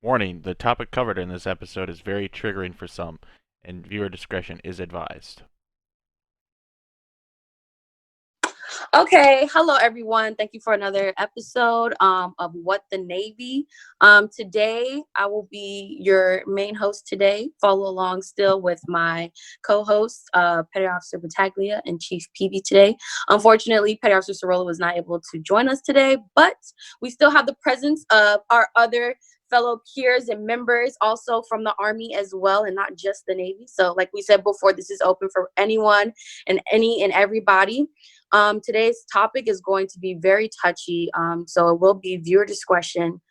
Warning, the topic covered in this episode is very triggering for some, and viewer discretion is advised. Okay, hello everyone. Thank you for another episode of What the Navy. Today I will be your main host today. Follow along still with my co-hosts, Petty Officer Battaglia and Chief Peavy today. Unfortunately, Petty Officer Sorolla was not able to join us today, but we still have the presence of our other fellow peers and members also from the Army as well, and not just the Navy. So like we said before, this is open for anyone and everybody. Today's topic is going to be very touchy, so it will be viewer discretion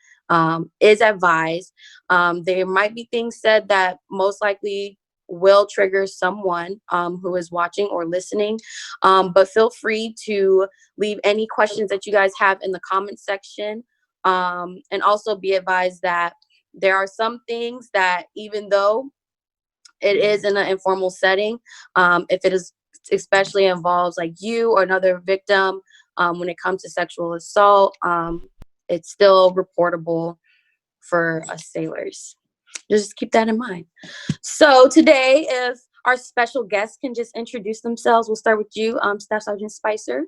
is advised. There might be things said that most likely will trigger someone who is watching or listening, but feel free to leave any questions that you guys have in the comment section, and also be advised that there are some things that, even though it is in an informal setting, if it is especially involves like you or another victim, when it comes to sexual assault, it's still reportable for us sailors. Just keep that in mind. So today, if our special guests can just introduce themselves, we'll start with you, Staff Sergeant Spicer.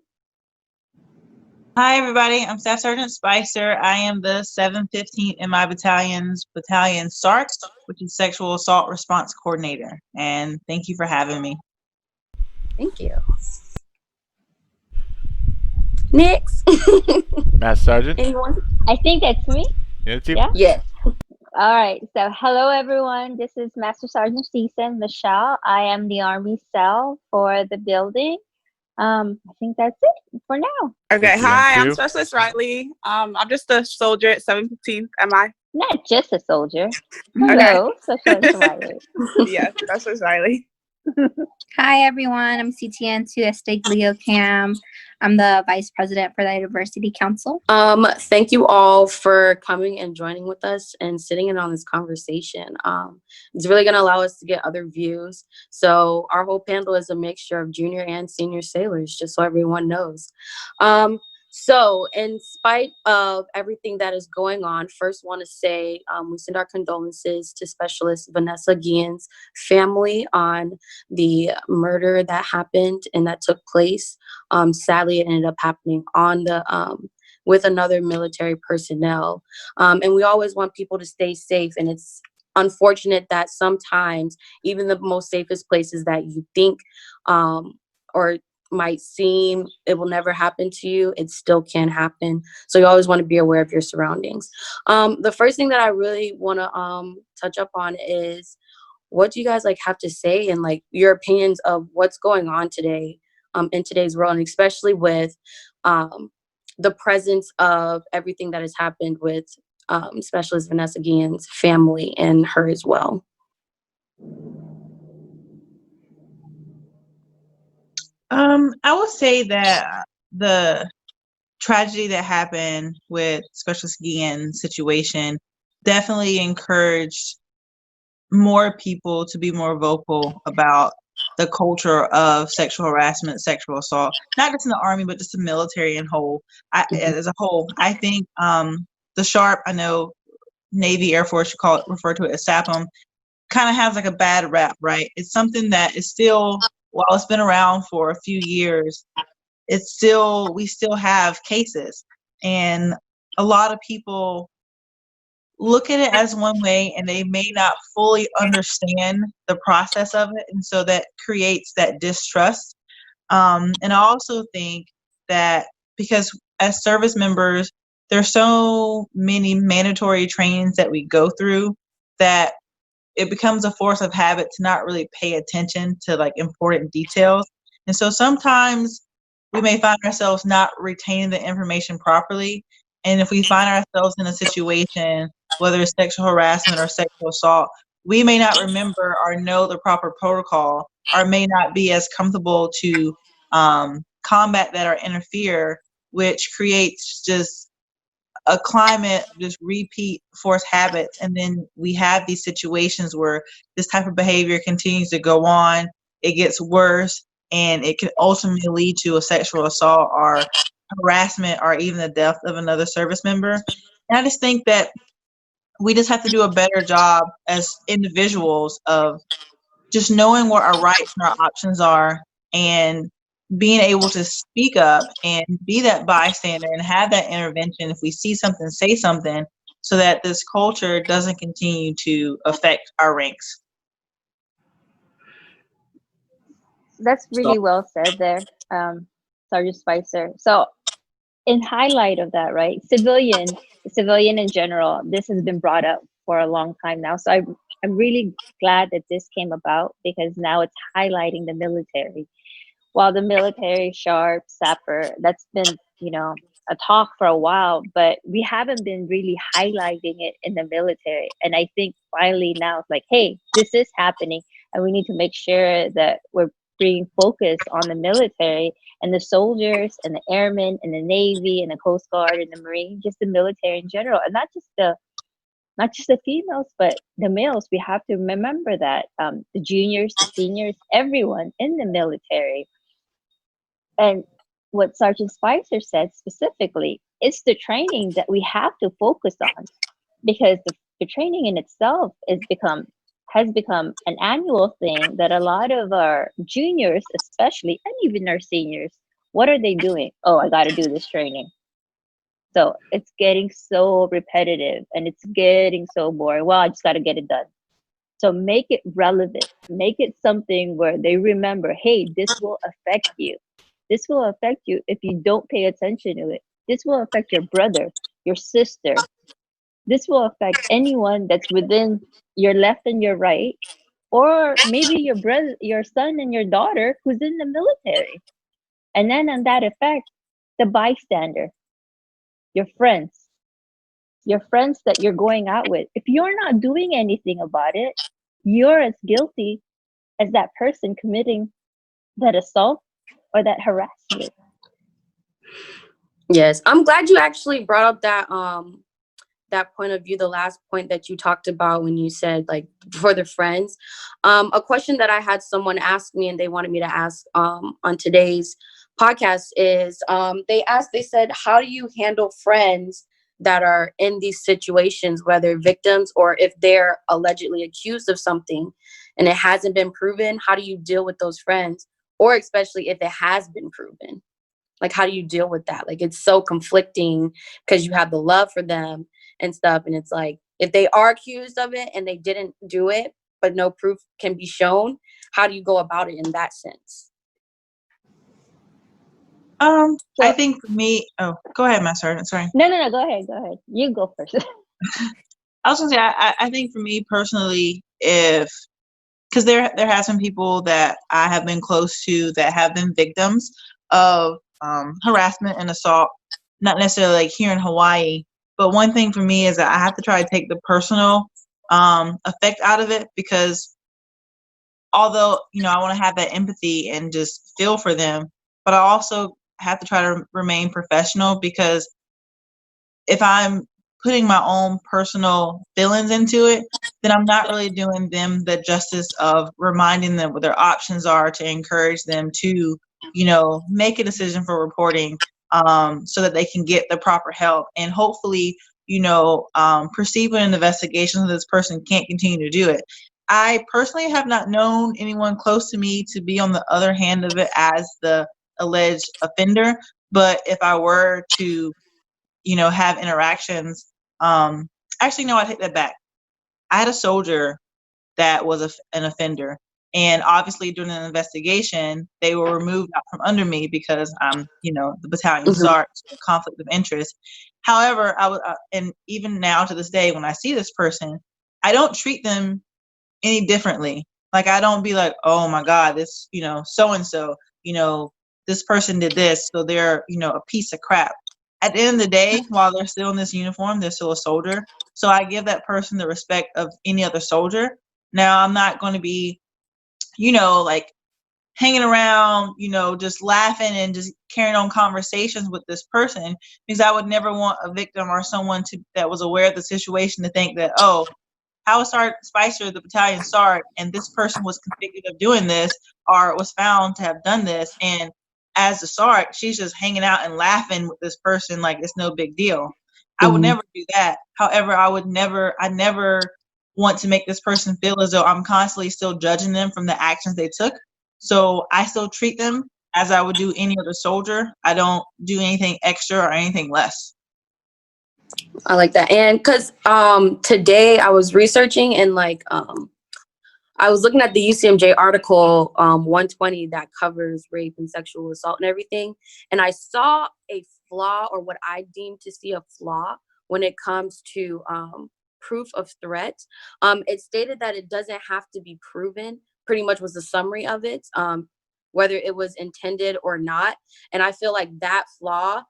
Hi, everybody. I'm Staff Sergeant Spicer. I am the 715th MI Battalion's Battalion SARC, which is Sexual Assault Response Coordinator. And thank you for having me. Thank you. Next. Master Sergeant? Anyone? I think that's me. Yeah? Yeah. All right. So hello, everyone. This is Master Sergeant Season Michelle. I am the Army cell for the building. I think that's it for now. Okay. WTN Hi, I'm two. Specialist Riley. I'm just a soldier at 715th. Am I? Not just a soldier. Hello, Specialist Riley. Yes, Specialist Riley. Hi everyone, I'm CTN2 Estaglio Cam. I'm the Vice President for the Diversity Council. Thank you all for coming and joining with us and sitting in on this conversation. It's really going to allow us to get other views. So our whole panel is a mixture of junior and senior sailors, just so everyone knows. So in spite of everything that is going on, first want to say we send our condolences to Specialist Vanessa Guillen's family on the murder that happened and that took place. Sadly, it ended up happening on the with another military personnel. And we always want people to stay safe. And it's unfortunate that sometimes even the most safest places that you think or might seem it will never happen to you, it still can happen. So you always want to be aware of your surroundings. The first thing that I really want to touch up on is, what do you guys like have to say and like your opinions of what's going on today in today's world, and especially with the presence of everything that has happened with Specialist Vanessa Guillen's family and her as well. I would say that the tragedy that happened with Specialist Guillen's situation definitely encouraged more people to be more vocal about the culture of sexual harassment, sexual assault, not just in the Army, but just the military as a whole. I think the SHARP, I know Navy, Air Force, you refer to it as SAPM, kind of has like a bad rap, right? It's something that is still, while it's been around for a few years, we still have cases, and a lot of people look at it as one way and they may not fully understand the process of it, and so that creates that distrust. And I also think that because as service members, there's so many mandatory trainings that we go through that it becomes a force of habit to not really pay attention to like important details. And so sometimes we may find ourselves not retaining the information properly. And if we find ourselves in a situation, whether it's sexual harassment or sexual assault, we may not remember or know the proper protocol, or may not be as comfortable to combat that or interfere, which creates just a climate, just repeat force habits. And then we have these situations where this type of behavior continues to go on, it gets worse, and it can ultimately lead to a sexual assault or harassment or even the death of another service member. And I just think that we just have to do a better job as individuals of just knowing what our rights and our options are, and being able to speak up and be that bystander and have that intervention. If we see something, say something, so that this culture doesn't continue to affect our ranks. That's really well said there, Sergeant Spicer. So in highlight of that, right, civilian in general, this has been brought up for a long time now. So I'm really glad that this came about, because now it's highlighting the military. While the military, sharp, SAPR, that's been, a talk for a while, but we haven't been really highlighting it in the military. And I think finally now it's like, hey, this is happening, and we need to make sure that we're bringing focus on the military and the soldiers and the airmen and the Navy and the Coast Guard and the Marine, just the military in general, and not just the females, but the males. We have to remember that the juniors, the seniors, everyone in the military. And what Sergeant Spicer said specifically, it's the training that we have to focus on, because the training in itself has become an annual thing that a lot of our juniors, especially, and even our seniors, what are they doing? Oh, I got to do this training. So it's getting so repetitive and it's getting so boring. Well, I just got to get it done. So make it relevant, make it something where they remember, hey, this will affect you. This will affect you if you don't pay attention to it. This will affect your brother, your sister. This will affect anyone that's within your left and your right, or maybe your brother, your son and your daughter who's in the military. And then on that effect, the bystander, your friends that you're going out with. If you're not doing anything about it, you're as guilty as that person committing that assault or that harassment. Yes, I'm glad you actually brought up that point of view, the last point that you talked about when you said, like, for the friends. A question that I had someone ask me and they wanted me to ask on today's podcast is, they said, how do you handle friends that are in these situations, whether victims or if they're allegedly accused of something and it hasn't been proven? How do you deal with those friends? Or especially if it has been proven, like, how do you deal with that? Like, it's so conflicting because you have the love for them and stuff. And it's like, if they are accused of it and they didn't do it, but no proof can be shown, how do you go about it in that sense? I think for me, go ahead, Master Sergeant. Sorry. No, go ahead. You go first. I was gonna say, I think for me personally, because there has been people that I have been close to that have been victims of harassment and assault, not necessarily like here in Hawaii. But one thing for me is that I have to try to take the personal effect out of it, because although, I want to have that empathy and just feel for them, but I also have to try to remain professional, because if I'm putting my own personal feelings into it, then I'm not really doing them the justice of reminding them what their options are to encourage them to, make a decision for reporting, so that they can get the proper help and hopefully, proceed with an investigation so this person can't continue to do it. I personally have not known anyone close to me to be on the other hand of it as the alleged offender, but if I were to, have interactions, actually, no, I take that back. I had a soldier that was an offender, and obviously during an investigation, they were removed out from under me because I'm, the battalion sergeant, conflict of interest. However, I was, and even now to this day, when I see this person, I don't treat them any differently. Like, I don't be like, oh my God, this, so-and-so, this person did this, so they're, a piece of crap. At the end of the day, while they're still in this uniform, they're still a soldier. So I give that person the respect of any other soldier. Now, I'm not going to be, like hanging around, just laughing and just carrying on conversations with this person, because I would never want a victim or someone that was aware of the situation to think that, oh, how is Sergeant Spicer the battalion sergeant and this person was convicted of doing this or was found to have done this, and as the sergeant, she's just hanging out and laughing with this person like it's no big deal. I would Mhm. never do that. However, I never want to make this person feel as though I'm constantly still judging them from the actions they took. So I still treat them as I would do any other soldier. I don't do anything extra or anything less. I like that. And because today I was researching and like I was looking at the UCMJ article 120 that covers rape and sexual assault and everything, and I saw a flaw, or what I deem to see a flaw, when it comes to proof of threat. It stated that it doesn't have to be proven, pretty much was the summary of it, whether it was intended or not. And I feel like that flaw,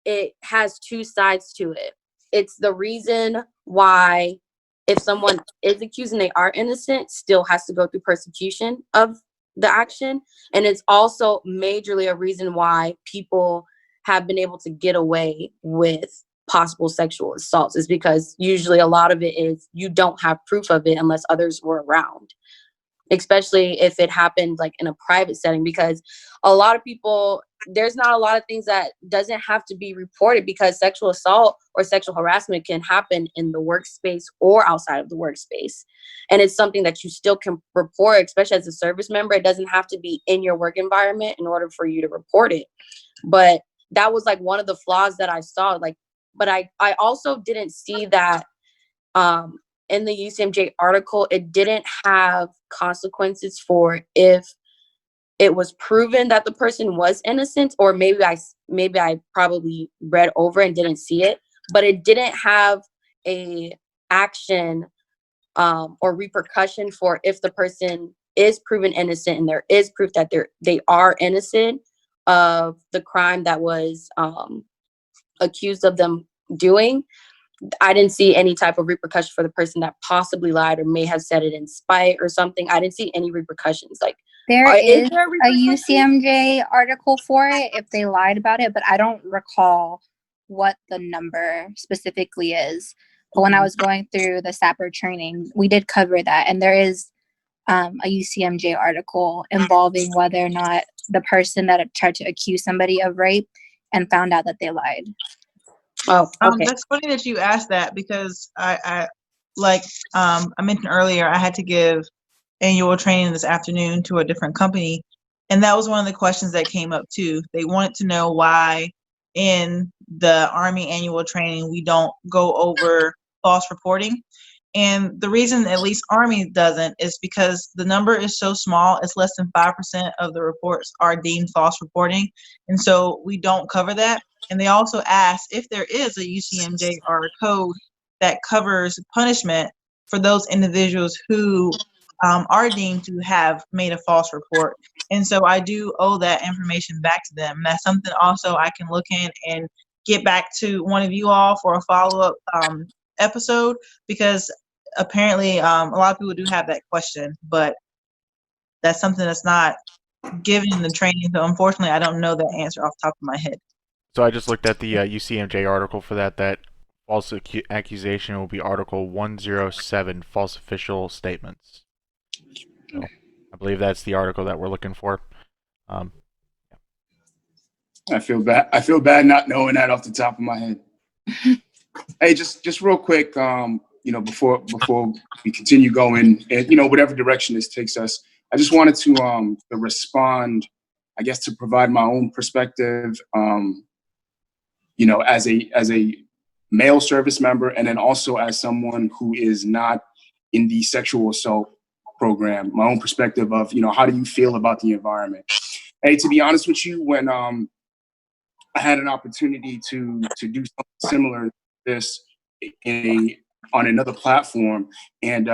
it has two sides to it. It's the reason why, if someone is accused and they are innocent, still has to go through persecution of the action. And it's also majorly a reason why people have been able to get away with possible sexual assaults, is because usually a lot of it is you don't have proof of it unless others were around, especially if it happened like in a private setting, because a lot of people, there's not a lot of things that doesn't have to be reported, because sexual assault or sexual harassment can happen in the workspace or outside of the workspace. And it's something that you still can report, especially as a service member. It doesn't have to be in your work environment in order for you to report it. But that was like one of the flaws that I saw. Like, but I also didn't see that in the UCMJ article, it didn't have consequences for if it was proven that the person was innocent, or maybe I probably read over and didn't see it, but it didn't have a action or repercussion for if the person is proven innocent and there is proof that they are innocent of the crime that was accused of them doing. I didn't see any type of repercussion for the person that possibly lied or may have said it in spite or something. I didn't see any repercussions. Like, There is there a repercussions? UCMJ article for it if they lied about it, but I don't recall what the number specifically is. But when I was going through the SAPR training, we did cover that, and there is a UCMJ article involving whether or not the person that had tried to accuse somebody of rape and found out that they lied. Oh, okay. That's funny that you asked that, because I mentioned earlier, I had to give annual training this afternoon to a different company, and that was one of the questions that came up too. They wanted to know why in the Army annual training we don't go over false reporting. And the reason at least Army doesn't is because the number is so small, it's less than 5% of the reports are deemed false reporting. And so we don't cover that. And they also asked if there is a UCMJ or a code that covers punishment for those individuals who are deemed to have made a false report. And so I do owe that information back to them. That's something also I can look in and get back to one of you all for a follow-up episode, because apparently a lot of people do have that question, but that's something that's not given in the training. So unfortunately, I don't know the answer off the top of my head. So I just looked at the UCMJ article for that. That false accusation will be Article 107, false official statements. So I believe that's the article that we're looking for. I feel bad. I feel bad not knowing that off the top of my head. Hey, just real quick, before we continue going, and whatever direction this takes us, I just wanted to respond, I guess, to provide my own perspective, as a male service member, and then also as someone who is not in the sexual assault program, my own perspective of, how do you feel about the environment? Hey, to be honest with you, when I had an opportunity to do something similar to this on another platform, and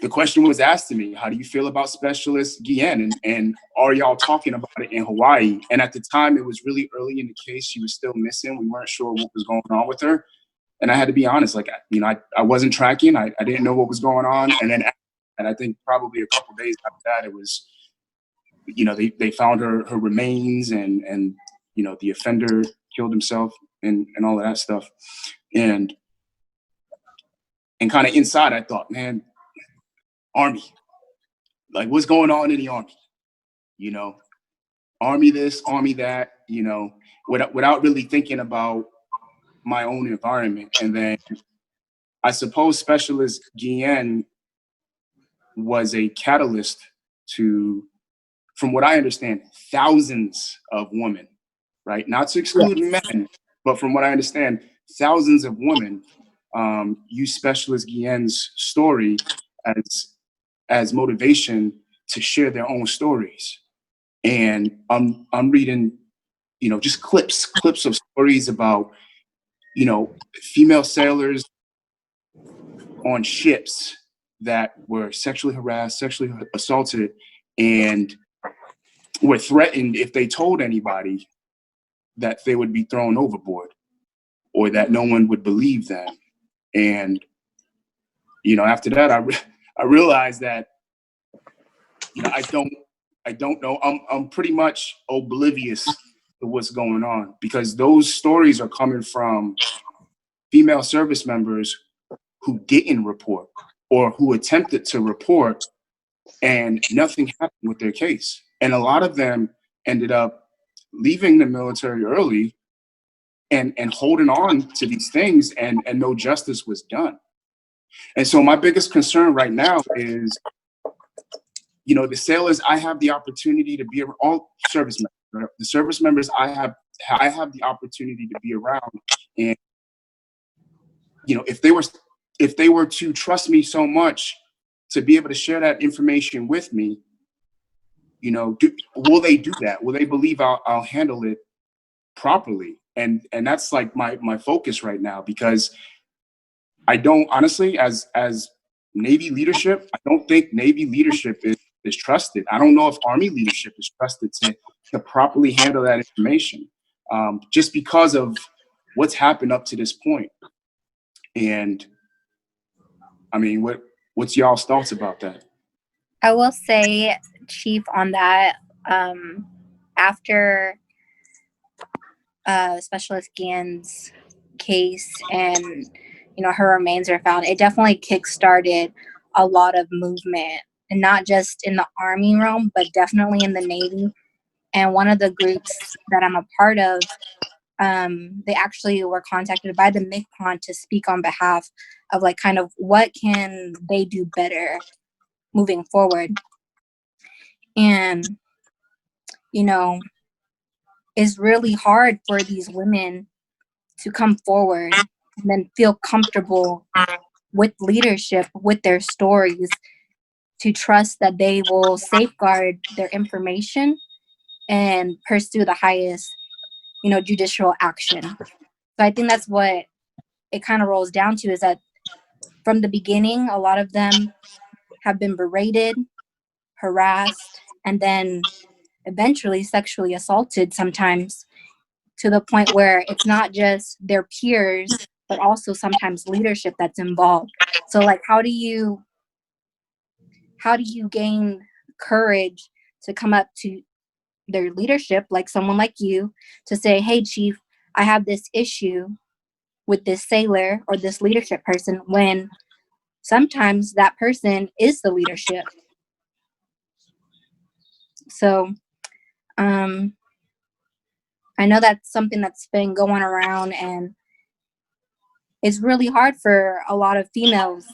the question was asked to me, how do you feel about Specialist Guillen, and are y'all talking about it in Hawaii? And at the time, it was really early in the case. She was still missing. We weren't sure what was going on with her. And I had to be honest, like, I wasn't tracking. I didn't know what was going on. And then, and I think probably a couple days after that, it was, they found her remains, and the offender killed himself and all of that stuff. And kind of inside, I thought, man, Army, like, what's going on in the Army? Army this, Army that, without really thinking about my own environment. And then I suppose Specialist Guillen was a catalyst to, from what I understand, thousands of women, right? Not to exclude men, but from what I understand, thousands of women use Specialist Guillen's story as motivation to share their own stories. And I'm reading, just clips of stories about, female sailors on ships that were sexually harassed, sexually assaulted, and were threatened if they told anybody that they would be thrown overboard or that no one would believe them. And, after that, I realized that, I don't know. I'm pretty much oblivious to what's going on, because those stories are coming from female service members who didn't report or who attempted to report, and nothing happened with their case. And a lot of them ended up leaving the military early and holding on to these things, and no justice was done. And so my biggest concern right now is, the sailors I have the opportunity to be around, all service members, right? The service members I have the opportunity to be around. And, if they were to trust me so much to be able to share that information with me, will they do that? Will they believe I'll handle it properly? And that's like my focus right now, because I don't, honestly, as Navy leadership, I don't think Navy leadership is trusted. I don't know if Army leadership is trusted to properly handle that information, just because of what's happened up to this point. And I mean, what's y'all's thoughts about that? I will say, Chief, on that, after Specialist Guillen's case and, her remains are found, it definitely kickstarted a lot of movement, and not just in the Army realm, but definitely in the Navy. And one of the groups that I'm a part of, they actually were contacted by the MICPON to speak on behalf of kind of what can they do better moving forward. And, it's really hard for these women to come forward and then feel comfortable with leadership, with their stories, to trust that they will safeguard their information and pursue the highest, judicial action. So I think that's what it kind of rolls down to, is that from the beginning, a lot of them have been berated, harassed, and then eventually sexually assaulted sometimes, to the point where it's not just their peers, but also sometimes leadership that's involved. So how do you gain courage to come up to their leadership, like someone like you, to say, hey, Chief, I have this issue with this sailor or this leadership person, when sometimes that person is the leadership. So I know that's something that's been going around, and it's really hard for a lot of females.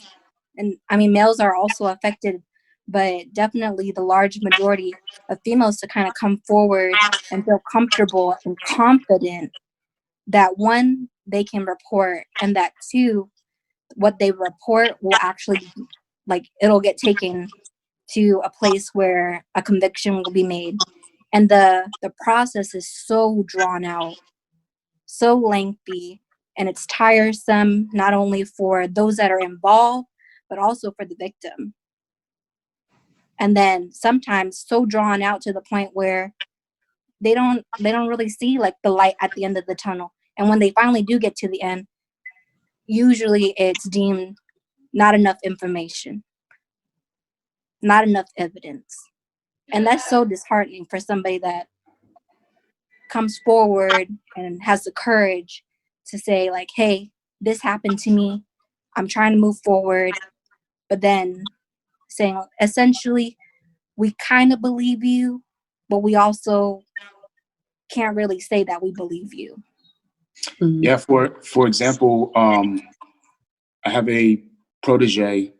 And I mean, males are also affected, but definitely the large majority of females to kind of come forward and feel comfortable and confident that, one, they can report, and that, two, what they report will actually, it'll get taken to a place where a conviction will be made. And the process is so drawn out, so lengthy, and it's tiresome, not only for those that are involved, but also for the victim. And then sometimes so drawn out to the point where they don't really see the light at the end of the tunnel. And when they finally do get to the end, usually it's deemed not enough information, not enough evidence. And that's so disheartening for somebody that comes forward and has the courage to say, hey, this happened to me, I'm trying to move forward. But then saying, essentially, we kind of believe you, but we also can't really say that we believe you. Mhm. Yeah, for example, I have a protege.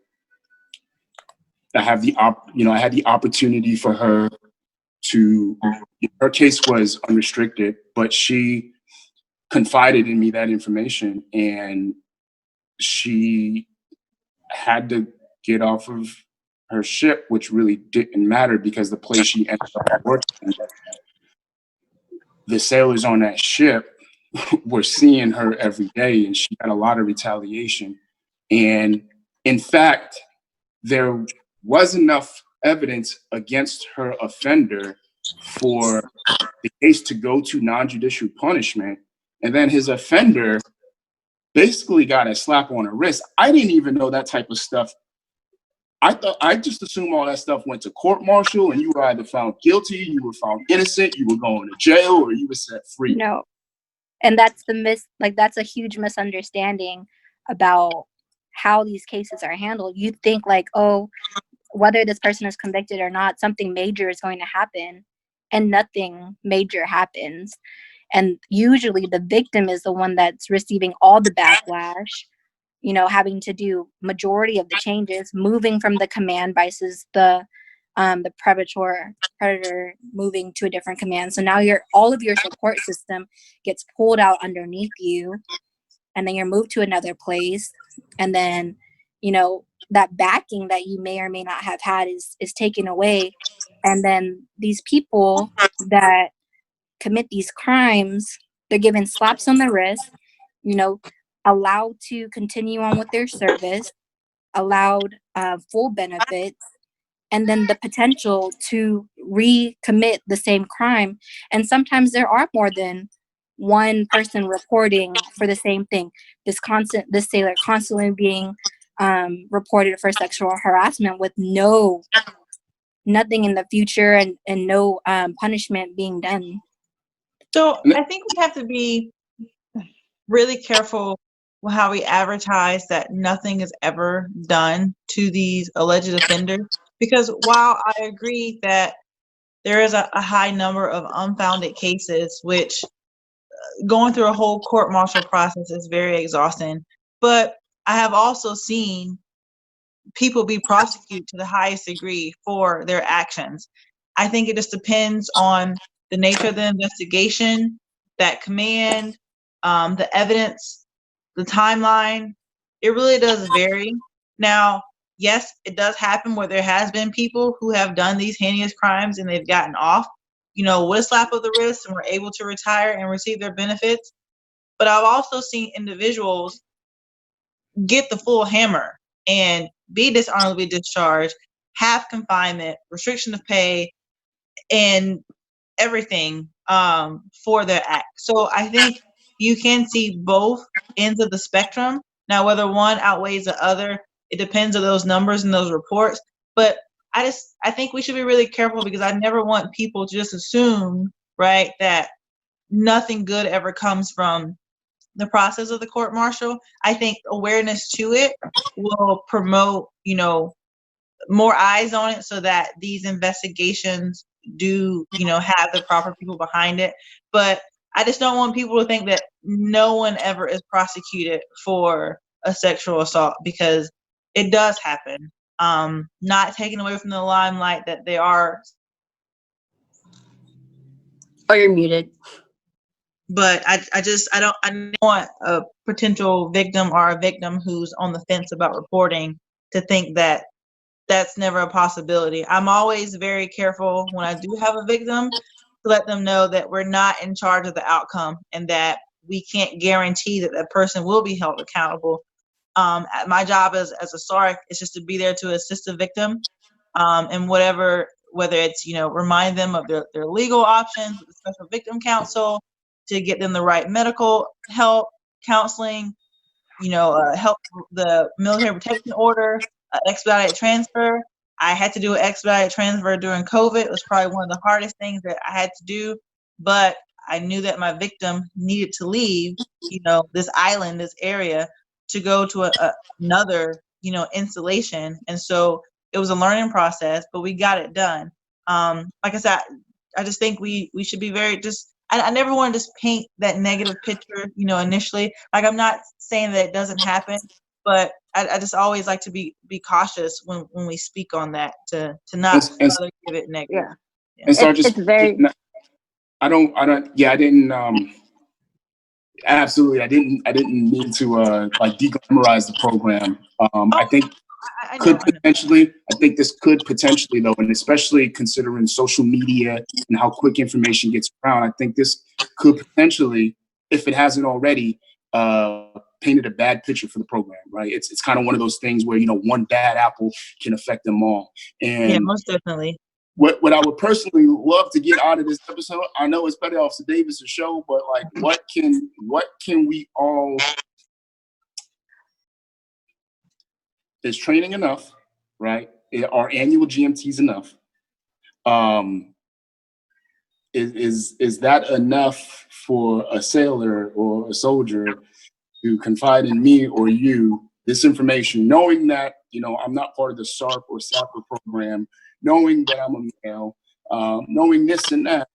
I had the opportunity for her to. Her case was unrestricted, but she confided in me that information, and she had to get off of her ship, which really didn't matter because the place she ended up working, the sailors on that ship were seeing her every day, and she had a lot of retaliation. And in fact, there was enough evidence against her offender for the case to go to non-judicial punishment. And then his offender basically got a slap on the wrist. I didn't even know that type of stuff. I just assumed all that stuff went to court martial, and you were either found guilty, you were found innocent, you were going to jail, or you were set free. No. And that's that's a huge misunderstanding about how these cases are handled. You think like, oh, whether this person is convicted or not, something major is going to happen, and nothing major happens. And usually the victim is the one that's receiving all the backlash, having to do majority of the changes, moving from the command versus the predator moving to a different command. So now all of your support system gets pulled out underneath you, and then you're moved to another place, and then that backing that you may or may not have had is taken away. And then these people that commit these crimes, they're given slaps on the wrist, allowed to continue on with their service, allowed full benefits, and then the potential to recommit the same crime. And sometimes there are more than one person reporting for the same thing. This sailor constantly being reported for sexual harassment with nothing in the future, and no punishment being done. So I think we have to be really careful with how we advertise that nothing is ever done to these alleged offenders. Because while I agree that there is a high number of unfounded cases, which going through a whole court-martial process is very exhausting, but I have also seen people be prosecuted to the highest degree for their actions. I think it just depends on the nature of the investigation, that command, the evidence, the timeline. It really does vary. Now, yes, it does happen where there has been people who have done these heinous crimes and they've gotten off, with a slap of the wrist, and were able to retire and receive their benefits. But I've also seen individuals get the full hammer and be dishonorably discharged, have confinement, restriction of pay, and everything for their act. So I think you can see both ends of the spectrum. Now, whether one outweighs the other, it depends on those numbers and those reports. But I think we should be really careful, because I never want people to just assume, right, that nothing good ever comes from the process of the court martial. I think awareness to it will promote, more eyes on it, so that these investigations do, have the proper people behind it. But I just don't want people to think that no one ever is prosecuted for a sexual assault, because it does happen. Not taken away from the limelight that they are. Oh, you're muted. But I don't want a potential victim or a victim who's on the fence about reporting to think that that's never a possibility. I'm always very careful when I do have a victim to let them know that we're not in charge of the outcome, and that we can't guarantee that that person will be held accountable. My job as a SARC is just to be there to assist the victim, and whether it's, remind them of their legal options with the Special Victim Counsel, to get them the right medical help, counseling, help the military protection order, expedited transfer. I had to do an expedited transfer during COVID. It was probably one of the hardest things that I had to do, but I knew that my victim needed to leave, this island, this area, to go to another, installation. And so it was a learning process, but we got it done. Like I said, I just think we should be very just I never want to just paint that negative picture, initially. Like, I'm not saying that it doesn't happen, but I just always like to be cautious when we speak on that, to not And, further give it negative. Yeah. and start It's just, very I didn't, absolutely. I didn't mean to, like, deglamorize the program. I think I know. I think this could potentially, though, and especially considering social media and how quick information gets around, I think this could potentially, if it hasn't already, painted a bad picture for the program, right? It's kind of one of those things where, one bad apple can affect them all. And Yeah, most definitely. what I would personally love to get out of this episode, I know it's better off to Davis' show, but like, what can we all, is training enough, right? Are annual GMTs enough? Is that enough for a sailor or a soldier to confide in me or you this information, knowing that, I'm not part of the SARP or SAPR program, knowing that I'm a male, knowing this and that,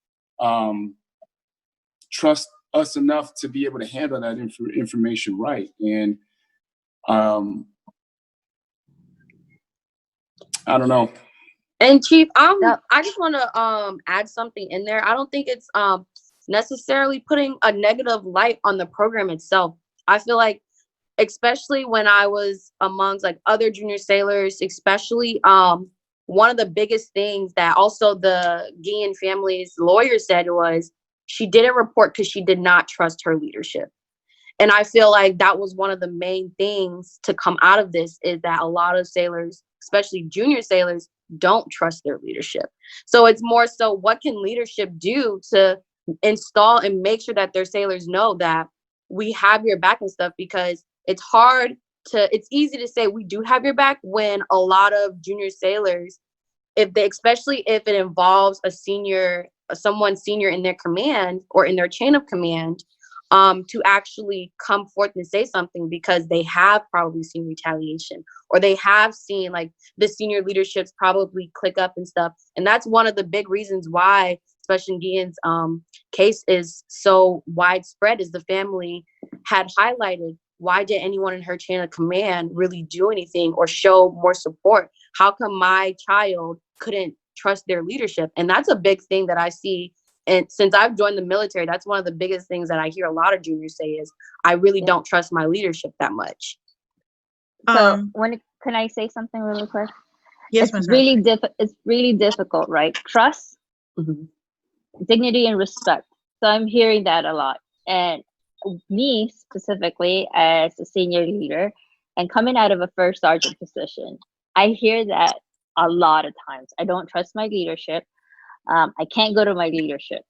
trust us enough to be able to handle that information right. And I don't know. And Chief, Yeah. I just want to add something in there. I don't think it's necessarily putting a negative light on the program itself. I feel like, especially when I was amongst like other junior sailors, especially one of the biggest things that also the Guillen family's lawyer said was she didn't report because she did not trust her leadership. And I feel like that was one of the main things to come out of this, is that a lot of sailors, especially junior sailors, don't trust their leadership. So it's more so, what can leadership do to install and make sure that their sailors know that we have your back and stuff? Because it's easy to say we do have your back when a lot of junior sailors, especially if it involves someone senior in their command or in their chain of command, to actually come forth and say something, because they have probably seen retaliation, or they have seen like the senior leaderships probably click up and stuff. And that's one of the big reasons why, especially in Guillen's case, is so widespread, is the family had highlighted, why did anyone in her chain of command really do anything or show more support? How come my child couldn't trust their leadership? And that's a big thing that I see. And since I've joined the military, that's one of the biggest things that I hear a lot of juniors say is, I really don't trust my leadership that much. So can I say something really quick? Yes, It's really difficult, right? Trust, dignity, and respect. So I'm hearing that a lot. And me specifically, as a senior leader and coming out of a first sergeant position, I hear that a lot of times. I don't trust my leadership. I can't go to my leadership.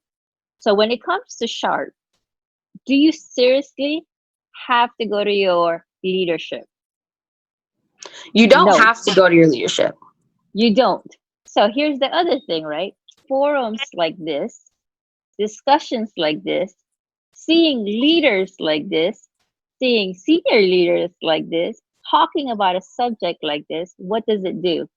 So when it comes to SHARP, do you seriously have to go to your leadership? You don't have to go to your leadership. You don't. So here's the other thing, right? Forums like this, discussions like this, seeing leaders like this, seeing senior leaders like this, talking about a subject like this, what does it do?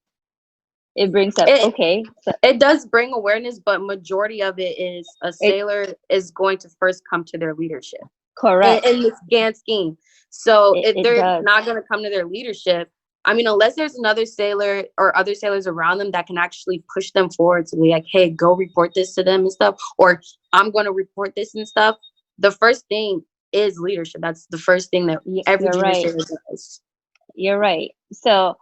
It brings up, it does bring awareness, but majority of it is a sailor is going to first come to their leadership. Correct. In the SCAN scheme. So if they're not going to come to their leadership, I mean, unless there's another sailor or other sailors around them that can actually push them forward to be like, hey, go report this to them and stuff, or I'm going to report this and stuff. The first thing is leadership. That's the first thing that every junior sailor does. You're right. So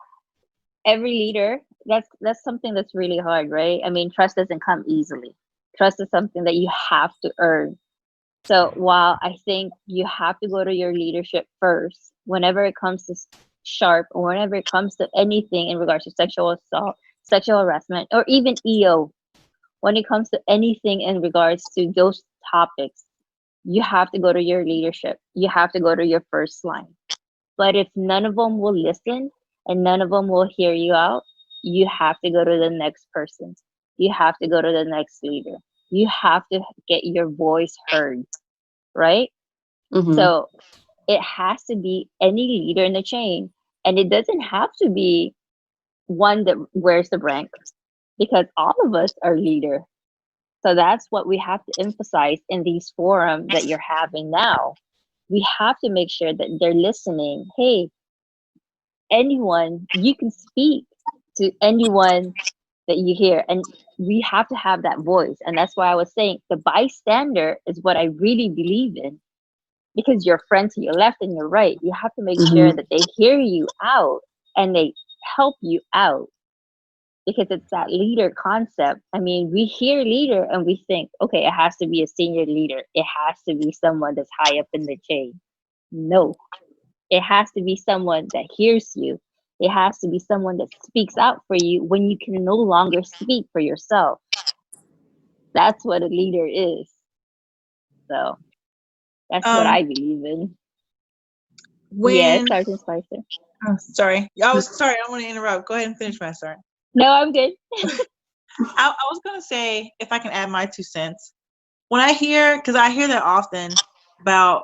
every leader, that's something that's really hard, right? I mean, trust doesn't come easily. Trust is something that you have to earn. So while I think you have to go to your leadership first, whenever it comes to SHARP, or whenever it comes to anything in regards to sexual assault, sexual harassment, or even EO, when it comes to anything in regards to those topics, you have to go to your leadership. You have to go to your first line. But if none of them will listen and none of them will hear you out, you have to go to the next person. You have to go to the next leader. You have to get your voice heard, right? So it has to be any leader in the chain. And it doesn't have to be one that wears the rank, because all of us are leader. So that's what we have to emphasize in these forums that you're having now. We have to make sure that they're listening. Hey, anyone, you can speak to anyone that you hear, and we have to have that voice. And that's why I was saying the bystander is what I really believe in, because your friend to your left and your right, you have to make sure that they hear you out and they help you out, because it's that leader concept. I mean, we hear leader and we think, okay, it has to be a senior leader. It has to be someone that's high up in the chain. No, it has to be someone that hears you. It has to be someone that speaks out for you when you can no longer speak for yourself. That's what a leader is. So that's what I believe in. Yeah, When Sergeant Spicer. oh, sorry, I don't want to interrupt. Go ahead and finish my story. No, I'm good. I was gonna say, if I can add my 2 cents. When I hear, because I hear that often about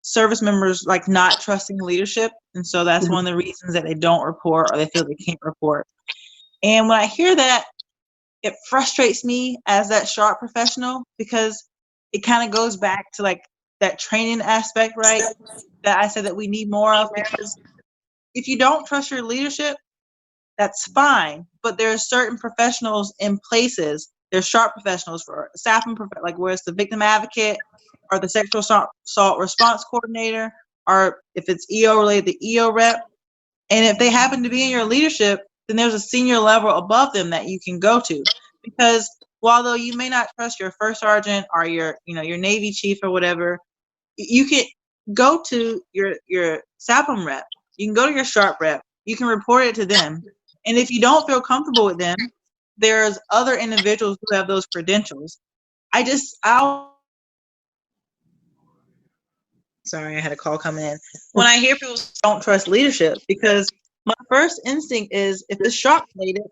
service members like not trusting leadership, and so that's one of the reasons that they don't report or they feel they can't report. And when I hear that, it frustrates me as that sharp professional, because it kind of goes back to like that training aspect, right? That I said that we need more of, because if you don't trust your leadership, that's fine. But there are certain professionals in places. There's sharp professionals for staffing, like where it's the victim advocate or the sexual assault response coordinator, or if it's EO related, the EO rep. And if they happen to be in your leadership, then there's a senior level above them that you can go to. Because although you may not trust your first sergeant or your Navy chief or whatever, you can go to your SAPM rep. You can go to your sharp rep. You can report it to them. And if you don't feel comfortable with them, there's other individuals who have those credentials. Sorry, I had a call coming in. When I hear people don't trust leadership, because my first instinct is, if it's sharp related,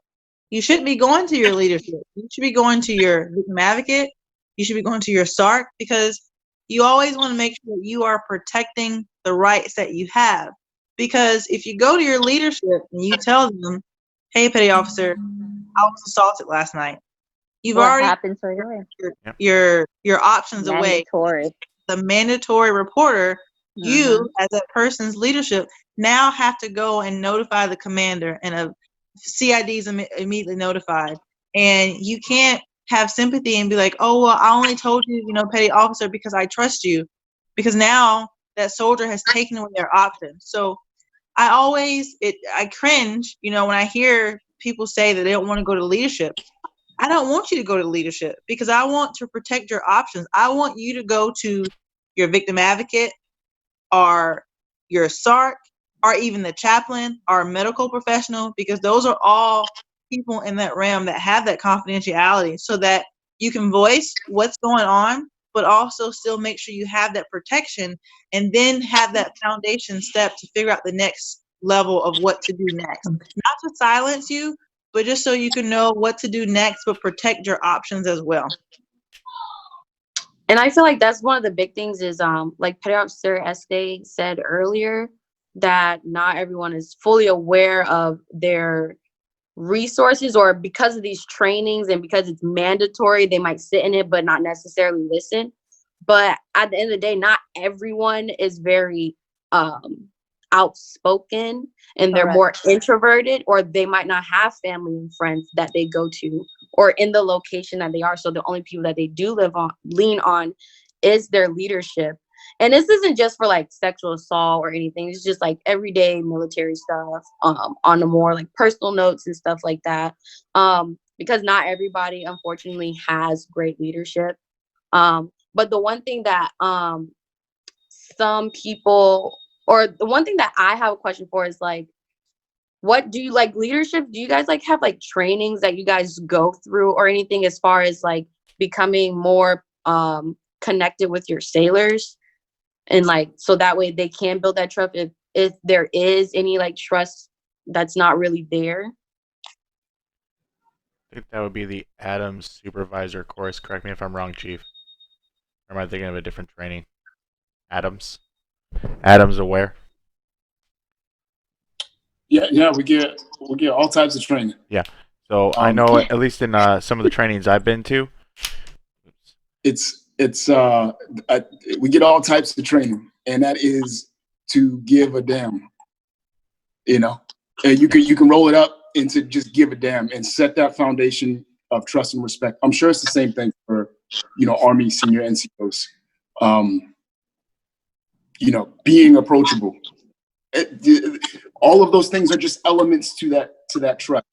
you shouldn't be going to your leadership. You should be going to your victim advocate. You should be going to your SARC, because you always want to make sure that you are protecting the rights that you have. Because if you go to your leadership and you tell them, hey, petty officer, I was assaulted last night, you've What already happens right away? your options away. Mandatory. The mandatory reporter, you as that person's leadership now have to go and notify the commander, and a CID is immediately notified. And you can't have sympathy and be like, oh, well, I only told you, petty officer, because I trust you, because now that soldier has taken away their option. So I cringe, when I hear people say that they don't want to go to leadership. I don't want you to go to leadership, because I want to protect your options. I want you to go to your victim advocate or your SARC or even the chaplain or medical professional, because those are all people in that realm that have that confidentiality, so that you can voice what's going on, but also still make sure you have that protection, and then have that foundation step to figure out the next level of what to do next. Not to silence you, but just so you can know what to do next, but protect your options as well. And I feel like that's one of the big things is, like Petty Officer Estee said earlier, that not everyone is fully aware of their resources, or because of these trainings and because it's mandatory, they might sit in it but not necessarily listen. But at the end of the day, not everyone is very outspoken, and they're more introverted, or they might not have family and friends that they go to, or in the location that they are. So the only people that they do lean on is their leadership. And this isn't just for like sexual assault or anything. It's just like everyday military stuff, on the more like personal notes and stuff like that. Because not everybody, unfortunately, has great leadership. But the one thing that some people, or the one thing that I have a question for is like, what do you like leadership? Do you guys like have like trainings that you guys go through or anything, as far as like becoming more connected with your sailors, and like, so that way they can build that trust if there is any like trust that's not really there? I think that would be the Adams Supervisor course. Correct me if I'm wrong, Chief. Or am I thinking of a different training? Adams aware? Yeah, we get all types of training. Yeah. So I know, at least in some of the trainings I've been to, we get all types of training, and that is to give a damn. You know, and you can roll it up into just give a damn and set that foundation of trust and respect. I'm sure it's the same thing for, you know, Army senior NCOs. You know, being approachable. All of those things are just elements to that trust.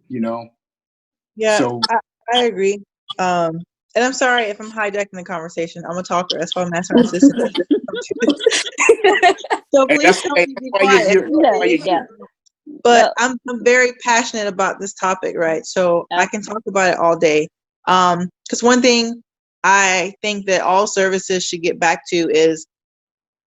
You know. Yeah, So I agree. And I'm sorry if I'm hijacking the conversation. I'm a talker. That's why I'm asking my assistant. So and please that's, help and me that's be why you're quiet. here. That's why you're Yeah. here. But I'm very passionate about this topic, right? So I can talk about it all day. Because one thing I think that all services should get back to is,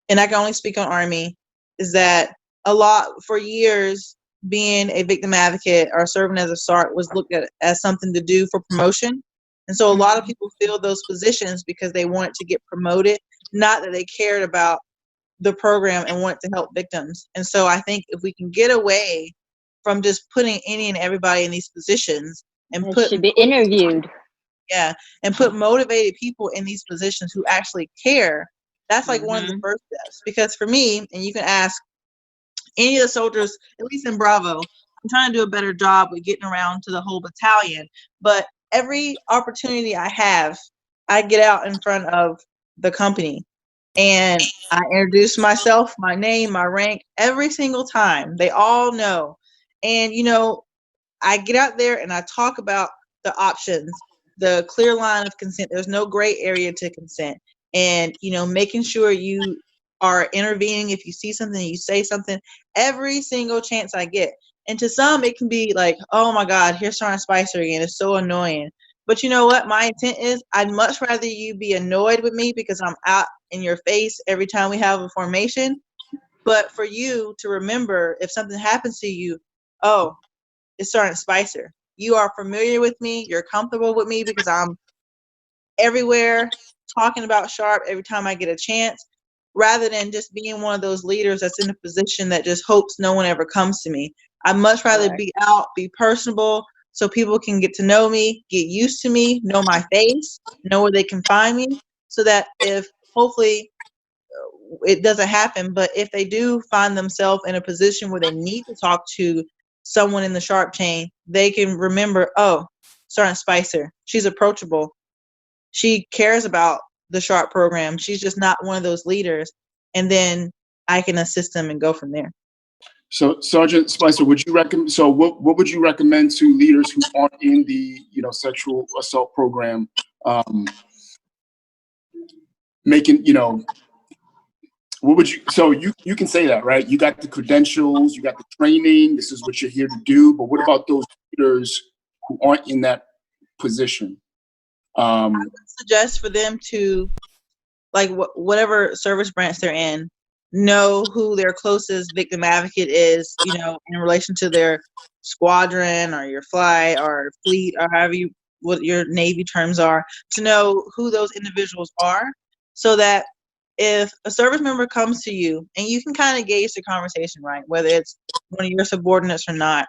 and I can only speak on Army, is that a lot for years being a victim advocate or serving as a SART was looked at as something to do for promotion. And so a lot of people fill those positions because they wanted to get promoted, not that they cared about the program and wanted to help victims. And so I think if we can get away from just putting any and everybody in these positions and It put should be interviewed. and put motivated people in these positions who actually care, that's like one of the Mhm. first steps. Because for me, and you can ask any of the soldiers, at least in Bravo, I'm trying to do a better job with getting around to the whole battalion. But every opportunity I have, I get out in front of the company and I introduce myself, my name, my rank, every single time. They all know. And, you know, I get out there and I talk about the options, the clear line of consent. There's no gray area to consent. And, you know, making sure you are intervening if you see something, you say something every single chance I get. And to some, it can be like, oh my God, here's Sergeant Spicer again. It's so annoying. But you know what? My intent is I'd much rather you be annoyed with me because I'm out in your face every time we have a formation. But for you to remember if something happens to you, oh, it's Sergeant Spicer. You are familiar with me. You're comfortable with me because I'm everywhere talking about Sharp every time I get a chance, rather than just being one of those leaders that's in a position that just hopes no one ever comes to me. I'd much rather be out, be personable, so people can get to know me, get used to me, know my face, know where they can find me, so that if hopefully it doesn't happen, but if they do find themselves in a position where they need to talk to someone in the Sharp chain, they can remember, oh, Sergeant Spicer, she's approachable. She cares about the Sharp program. She's just not one of those leaders. And then I can assist them and go from there. So Sergeant Spicer, would you recommend? So what would you recommend to leaders who aren't in the, you know, sexual assault program, making, you know, what would you? So you can say that, right? You got the credentials, you got the training. This is what you're here to do. But what about those leaders who aren't in that position? I would suggest for them to, like, whatever service branch they're in, know who their closest victim advocate is, you know, in relation to their squadron or your flight or fleet or however what your Navy terms are, to know who those individuals are, so that if a service member comes to you and you can kind of gauge the conversation, right, whether it's one of your subordinates or not,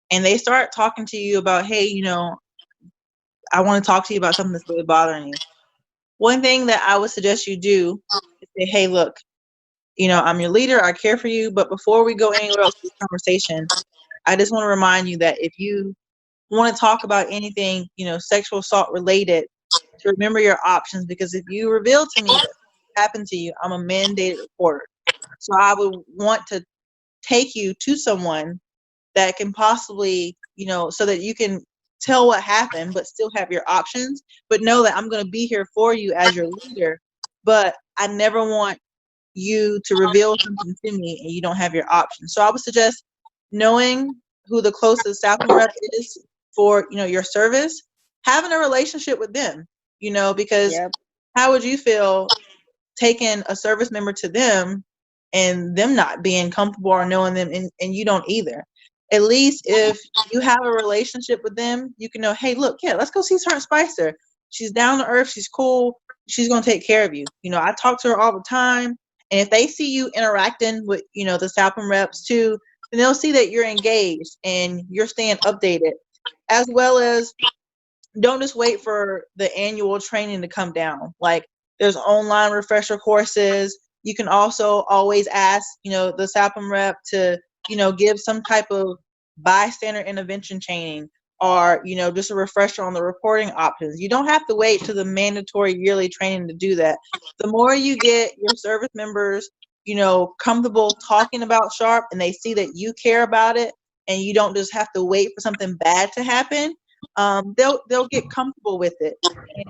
and they start talking to you about, hey, you know, I want to talk to you about something that's really bothering you. One thing that I would suggest you do is say, hey, look, you know, I'm your leader, I care for you, but before we go anywhere else in this conversation, I just want to remind you that if you want to talk about anything, you know, sexual assault related, to remember your options, because if you reveal to me that happened to you, I'm a mandated reporter. So I would want to take you to someone that can possibly, you know, so that you can tell what happened, but still have your options, but know that I'm going to be here for you as your leader. But I never want you to reveal something to me and you don't have your options. So I would suggest knowing who the closest Chaplain rep is for, you know, your service, having a relationship with them, you know, because how would you feel taking a service member to them and them not being comfortable or knowing them, and you don't either? At least if you have a relationship with them, you can know, hey, look, yeah, let's go see Sergeant Spicer. She's down to earth. She's cool. She's going to take care of you. You know, I talk to her all the time. And if they see you interacting with, you know, the Chaplain reps too, then they'll see that you're engaged and you're staying updated, as well as don't just wait for the annual training to come down. Like, there's online refresher courses. You can also always ask, the SAPM rep to, give some type of bystander intervention training, or, just a refresher on the reporting options. You don't have to wait to the mandatory yearly training to do that. The more you get your service members, comfortable talking about SHARP, and they see that you care about it, and you don't just have to wait for something bad to happen, they'll get comfortable with it,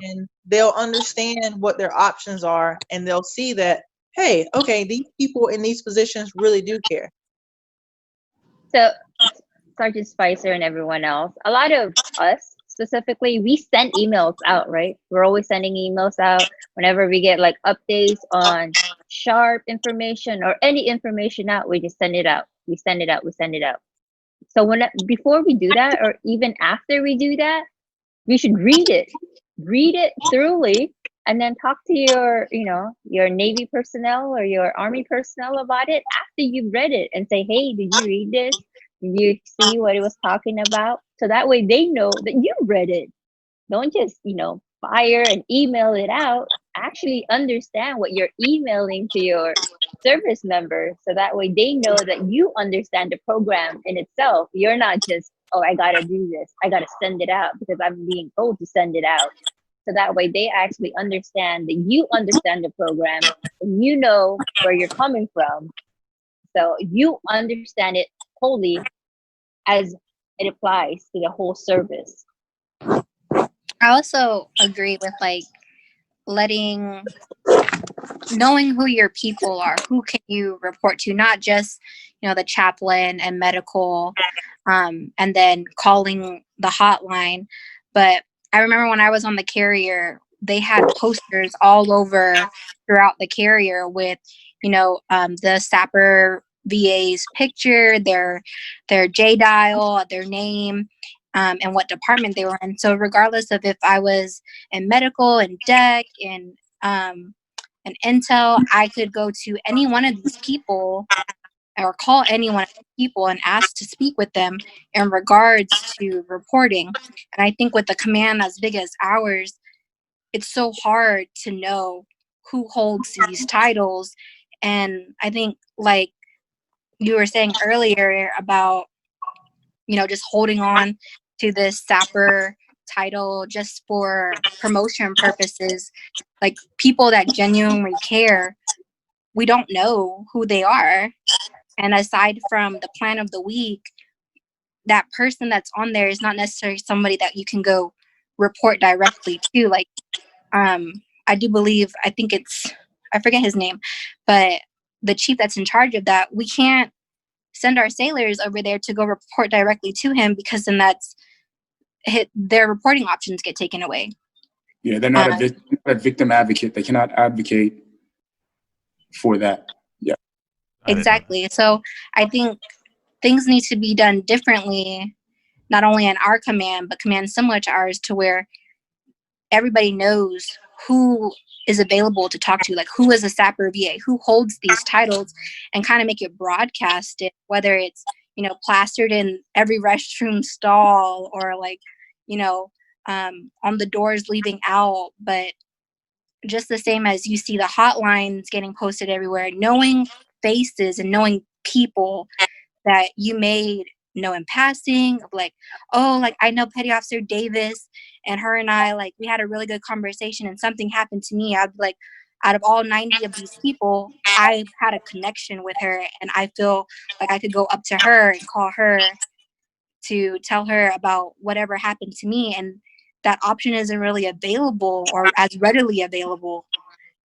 and they'll understand what their options are, and they'll see that, hey, okay, these people in these positions really do care. So, Sergeant Spicer and everyone else, a lot of us specifically, we send emails out, right? We're always sending emails out whenever we get like updates on SHARP information or any information out. We just send it out. We send it out. We send it out. So before we do that, or even after we do that, we should read it thoroughly, and then talk to your Navy personnel or your Army personnel about it after you've read it, and say, hey, did you read this? Did you see what it was talking about? So that way they know that you read it. Don't just, fire and email it out. Actually understand what you're emailing to your service members, so that way they know that you understand the program in itself. You're not just, oh, I gotta do this, I gotta send it out because I'm being told to send it out. So that way they actually understand that you understand the program, and you know where you're coming from. So you understand it wholly as it applies to the whole service. I also agree with knowing who your people are, who can you report to, not just, the chaplain and medical, and then calling the hotline. But I remember when I was on the carrier, they had posters all over throughout the carrier with, the SAPR VA's picture, their J dial, their name, and what department they were in. So regardless of if I was in medical and DEC and intel, I could go to any one of these people or call any one of these people and ask to speak with them in regards to reporting. And I think with a command as big as ours, it's so hard to know who holds these titles. And I think, like you were saying earlier about, just holding on to this SAPR title just for promotion purposes, like people that genuinely care, we don't know who they are. And aside from the plan of the week, that person that's on there is not necessarily somebody that you can go report directly to. Like, I do believe, I think I forget his name, but the chief that's in charge of that, we can't send our sailors over there to go report directly to him, because then their reporting options get taken away. Yeah, they're not a victim advocate. They cannot advocate for that. Yeah. Exactly. So I think things need to be done differently, not only in our command, but commands similar to ours, to where everybody knows who is available to talk to, like who is a SAPR VA, who holds these titles, and kind of make it broadcasted, whether it's, plastered in every restroom stall, or on the doors leaving out. But just the same as you see the hotlines getting posted everywhere, knowing faces and knowing people that you may know in passing, of I know Petty Officer Davis, and her and I, we had a really good conversation, and something happened to me. I'd be like, out of all 90 of these people, I had a connection with her, and I feel like I could go up to her and call her to tell her about whatever happened to me. And that option isn't really available, or as readily available,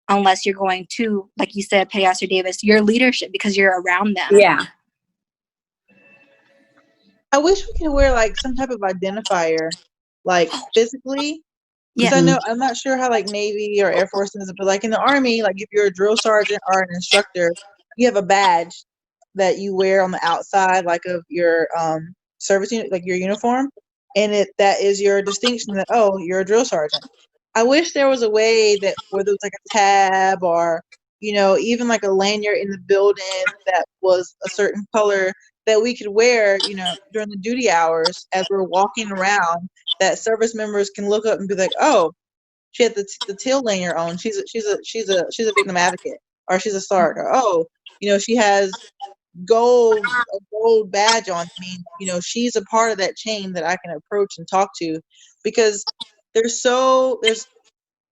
unless you're going to, like you said, Petty Officer Davis, your leadership, because you're around them. Yeah. I wish we could wear some type of identifier, physically. Because Yeah. I'm not sure how Navy or Air Force is, but in the Army, if you're a drill sergeant or an instructor, you have a badge that you wear on the outside, of your service unit, your uniform, and that is your distinction that, oh, you're a drill sergeant. I wish there was a way that where there was a tab, or even a lanyard in the building that was a certain color that we could wear, during the duty hours as we're walking around, that service members can look up and be like, oh, she had the teal lanyard on. She's a victim advocate, or she's a SART, or oh, she has a gold badge on. I mean, she's a part of that chain that I can approach and talk to, because there's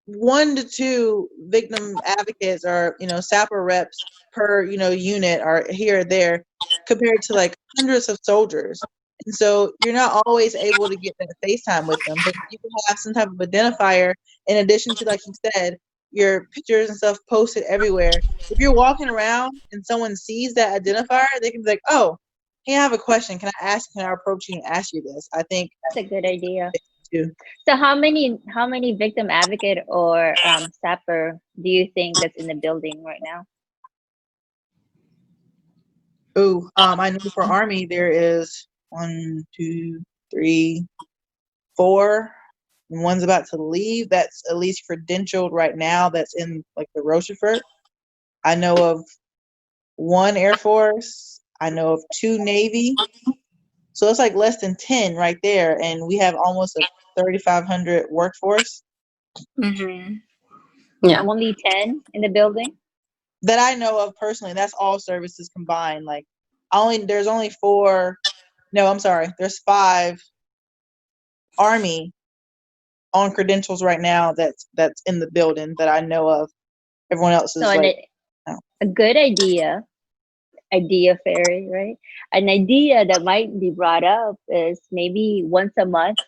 1 to 2 victim advocates or SAPR reps per unit or here or there, compared to like hundreds of soldiers. And so you're not always able to get that FaceTime with them, but you can have some type of identifier in addition to, like you said, your pictures and stuff posted everywhere. If you're walking around and someone sees that identifier, they can be like, oh, hey, I have a question. Can I approach you and ask you this? I think That's a good idea. too. So how many victim advocate or SAPR do you think that's in the building right now? Oh, I know for Army there is 1, 2, 3, 4. And one's about to leave. That's at least credentialed right now. That's in like the Rochefort. I know of 1 Air Force. I know of 2 Navy. So it's like less than 10 right there, and we have almost a 3,500 workforce. Mm-hmm. Yeah. Only 10 in the building? That I know of personally. That's all services combined. Like there's only 4. No, I'm sorry. There's 5 Army on credentials right now that's in the building that I know of. Everyone else is So no. a good idea fairy, right? An idea that might be brought up is maybe once a month,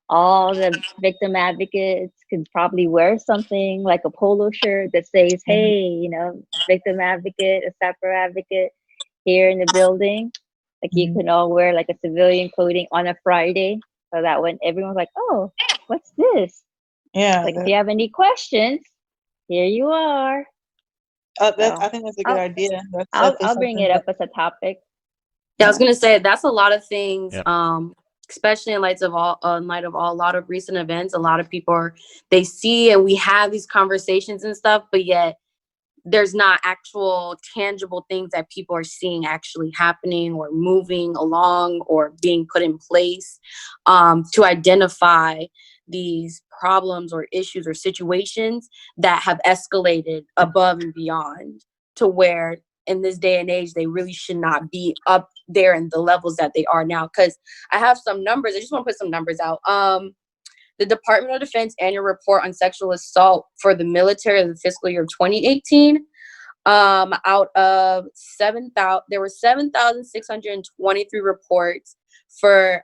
all the victim advocates could probably wear something like a polo shirt that says, hey, victim advocate, a SAPR advocate here in the building. Like you can all wear like a civilian clothing on a Friday, so that when everyone's like, oh, what's this? Yeah. Like if you have any questions, here you are. I think that's a good idea. I'll bring it up as a topic. Yeah, I was gonna say that's a lot of things. Yep. Especially in light of a lot of recent events. A lot of people they see and we have these conversations and stuff, but yet there's not actual tangible things that people are seeing actually happening or moving along or being put in place to identify these problems or issues or situations that have escalated above and beyond to where in this day and age they really should not be up there in the levels that they are now. Because I have some numbers. I just want to put some numbers out. The Department of Defense annual report on sexual assault for the military of the fiscal year of 2018, out of 7,000, there were 7,623 reports for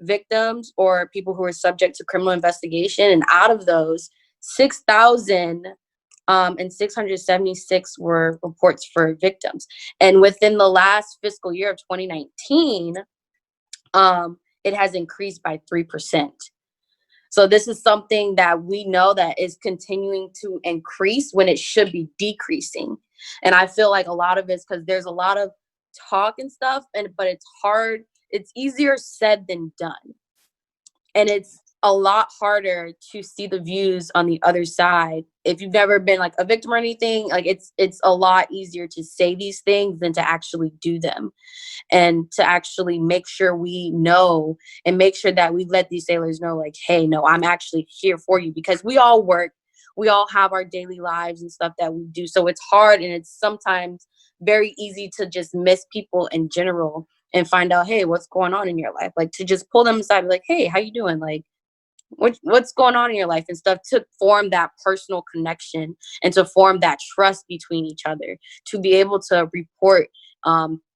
victims or people who were subject to criminal investigation. And out of those, 6,676 were reports for victims. And within the last fiscal year of 2019, it has increased by 3%. So this is something that we know that is continuing to increase when it should be decreasing. And I feel like a lot of it's because there's a lot of talk and stuff, but it's hard. It's easier said than done. And it's a lot harder to see the views on the other side. If you've never been like a victim or anything, like it's a lot easier to say these things than to actually do them. And to actually make sure we know and make sure that we let these sailors know, like, hey, no, I'm actually here for you, because we all work. We all have our daily lives and stuff that we do. So it's hard, and it's sometimes very easy to just miss people in general and find out, hey, what's going on in your life? Like to just pull them aside, like, hey, how you doing? Like, what's going on in your life and stuff, to form that personal connection and to form that trust between each other, to be able to report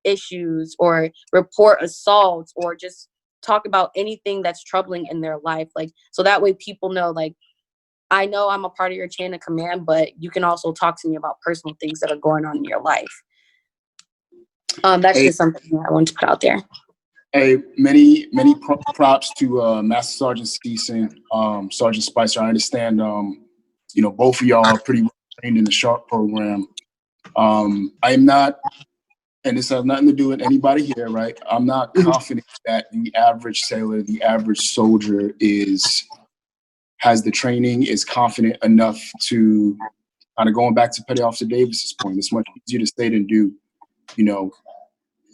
issues or report assaults or just talk about anything that's troubling in their life. Like, so that way people know, like, I know I'm a part of your chain of command, but you can also talk to me about personal things that are going on in your life. That's just something I want to put out there. Hey, many props to Master Sergeant Steeson, Sergeant Spicer. I understand, both of y'all are pretty well trained in the SHARP program. I'm not, and this has nothing to do with anybody here, right? I'm not confident that the average sailor, the average soldier has the training, is confident enough to, kind of going back to Petty Officer Davis's point, it's much easier to say than do,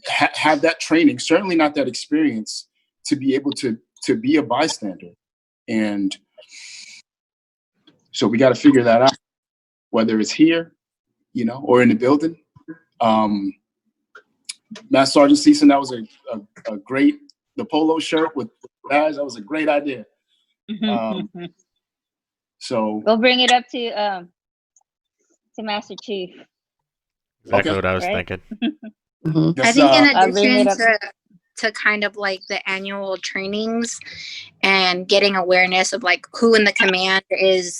have that training, certainly not that experience, to be able to to be a bystander. And so we got to figure that out, whether it's here, you know, or in the building. Master Sergeant Season, that was a great, the polo shirt with badge, that was a great idea. So We'll bring it up to Master Chief. Exactly Okay. what I was Right? thinking. I think in I'll bring it addition up. to kind of like the annual trainings and getting awareness of like who in the command is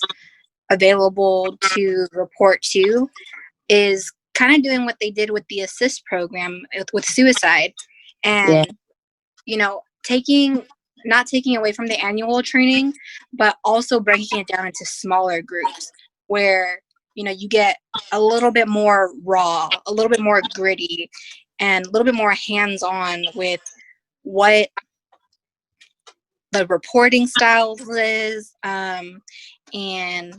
available to report to, is kind of doing what they did with the assist program with suicide, and you know, not taking away from the annual training, but also breaking it down into smaller groups where, you know, you get a little bit more raw, a little bit more gritty, and a little bit more hands-on with what the reporting styles is, and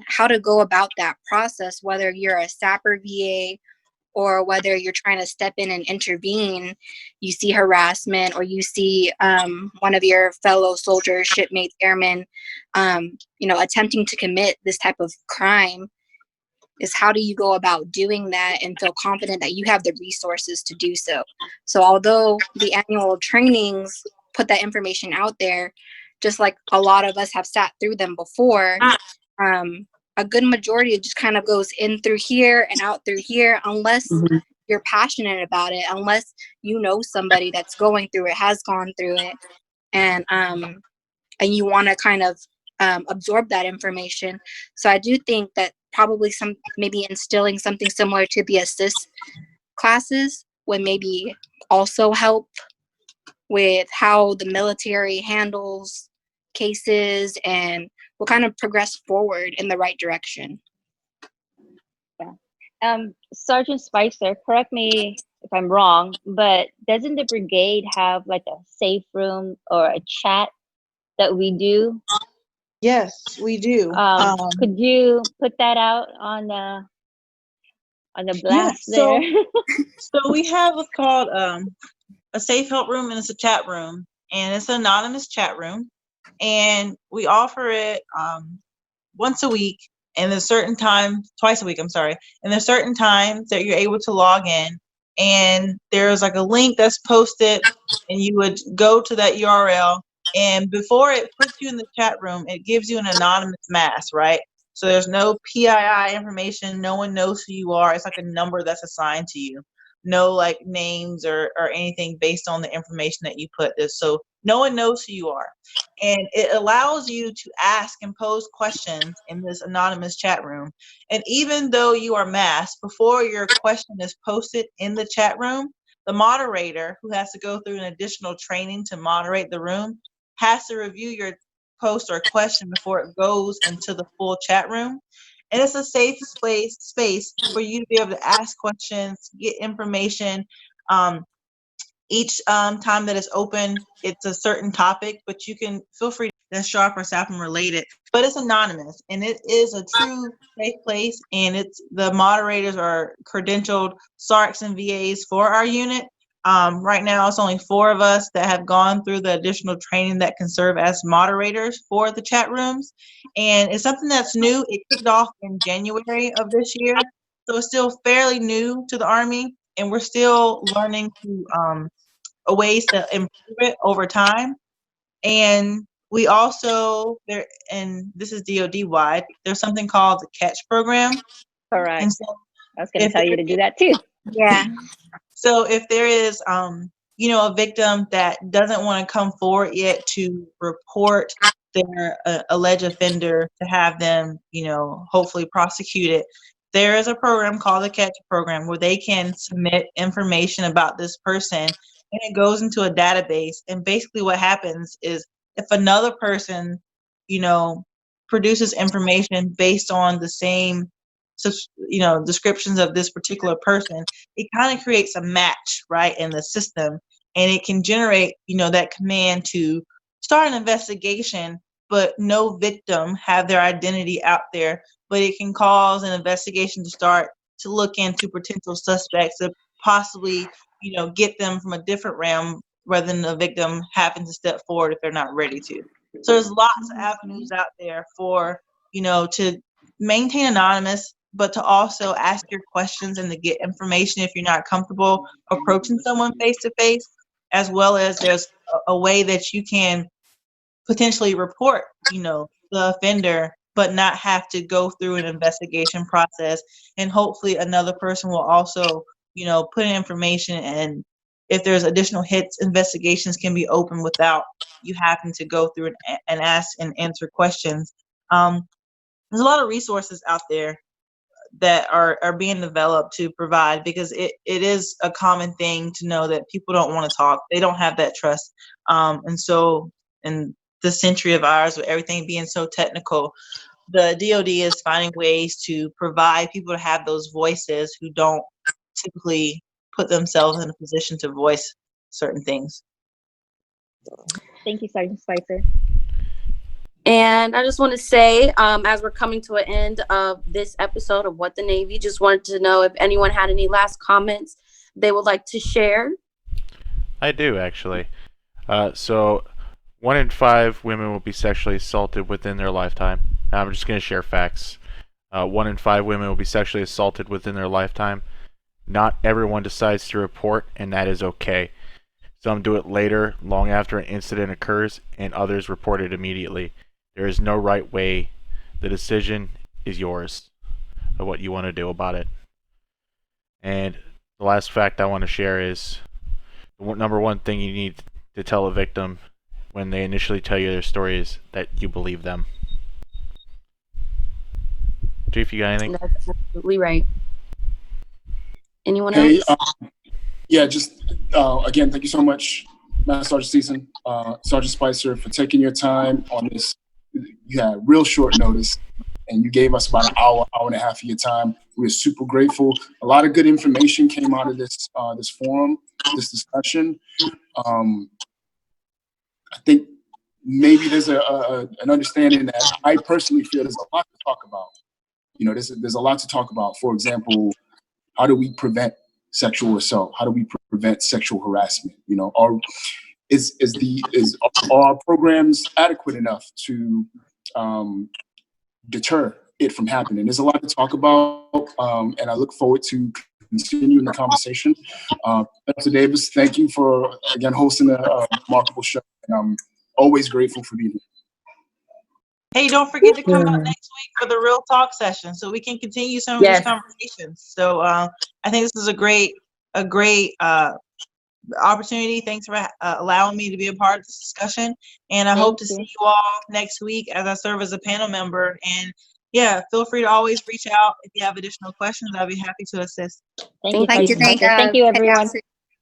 how to go about that process, whether you're a SAPR VA or whether you're trying to step in and intervene. You see harassment, or you see one of your fellow soldiers, shipmates, airmen, you know, attempting to commit this type of crime, is how do you go about doing that and feel confident that you have the resources to do so. So although the annual trainings put that information out there, just like a lot of us have sat through them before, a good majority just kind of goes in through here and out through here, unless you're passionate about it, unless you know somebody that's going through it, has gone through it, and you want to kind of absorb that information. So I do think that probably maybe instilling something similar to the assist classes would maybe also help with how the military handles cases, and will kind of progress forward in the right direction. Sergeant Spicer, correct me if I'm wrong, but doesn't the brigade have like a safe room or a chat that we do? Yes, we do. Could you put that out on the blast so- there? So we have what's called a safe help room, and it's a chat room, and it's an anonymous chat room, and we offer it once a week, and there's certain times, twice a week, I'm sorry, and there's certain times that you're able to log in, and there's like a link that's posted, and you would go to that URL, and before it puts you in the chat room, it gives you an anonymous mask, right? So there's no PII information. No one knows who you are. It's like a number that's assigned to you. No like names or anything based on the information that you put this. So no one knows who you are. And it allows you to ask and pose questions in this anonymous chat room. And even though you are masked, before your question is posted in the chat room, the moderator, who has to go through an additional training to moderate the room, has to review your post or question before it goes into the full chat room. And it's a safe space for you to be able to ask questions, get information. Each time that it's open, it's a certain topic, but you can feel free to sharp or SAPM related. But it's anonymous, and it is a true safe place. And it's the moderators are credentialed SARCs and VAs for our unit. Right now, it's only 4 of us that have gone through the additional training that can serve as moderators for the chat rooms. And it's something that's new. It kicked off in January of this year. So it's still fairly new to the Army, and we're still learning to ways to improve it over time. And we also, and this is DoD wide, there's something called the Catch program. Correct. And so I was going to tell you to do that too. Yeah. So if there is, a victim that doesn't want to come forward yet to report their alleged offender, to have them, hopefully prosecuted, there is a program called the Catch program where they can submit information about this person, and it goes into a database. And basically what happens is if another person, produces information based on the same descriptions of this particular person, it kind of creates a match, right, in the system, and it can generate, that command to start an investigation, but no victim have their identity out there, but it can cause an investigation to start to look into potential suspects to possibly, get them from a different realm rather than the victim having to step forward if they're not ready to. So there's lots of avenues out there for, to maintain anonymous, but to also ask your questions and to get information if you're not comfortable approaching someone face to face, as well as there's a way that you can potentially report, the offender, but not have to go through an investigation process. And hopefully another person will also, put in information, and if there's additional hits, investigations can be open without you having to go through and ask and answer questions. There's a lot of resources out there that are being developed to provide, because it is a common thing to know that people don't want to talk. They don't have that trust. And so in the century of ours, with everything being so technical, the DoD is finding ways to provide people to have those voices who don't typically put themselves in a position to voice certain things. Thank you, Sergeant Spicer. And I just want to say, as we're coming to an end of this episode of What the Navy, just wanted to know if anyone had any last comments they would like to share. I do, actually. So 1 in 5 women will be sexually assaulted within their lifetime. I'm just going to share facts. 1 in 5 women will be sexually assaulted within their lifetime. Not everyone decides to report, and that is okay. Some do it later, long after an incident occurs, and others report it immediately. There is no right way. The decision is yours of what you want to do about it. And the last fact I want to share is the number one thing you need to tell a victim when they initially tell you their story is that you believe them. Chief, you got anything? That's absolutely right. Anyone Hey, else? yeah, just again, thank you so much, Master Sergeant Steeson, Sergeant Spicer, for taking your time on this. You had real short notice, and you gave us about an hour and a half of your time. We're super grateful. A lot of good information came out of this this forum, this discussion. I think maybe there's an understanding that I personally feel there's a lot to talk about. There's a lot to talk about. For example, how do we prevent sexual assault? How do we prevent sexual harassment? Are our programs adequate enough to deter it from happening? There's a lot to talk about, and I look forward to continuing the conversation. Dr. Davis, thank you for, again, hosting a remarkable show, and I'm always grateful for being here. Hey, don't forget to come out next week for the real talk session so we can continue some of these conversations. So I think this is a great opportunity. Thanks for allowing me to be a part of this discussion. And I hope to see you all next week as I serve as a panel member. And yeah, feel free to always reach out if you have additional questions. I'll be happy to assist. Thank you, everyone.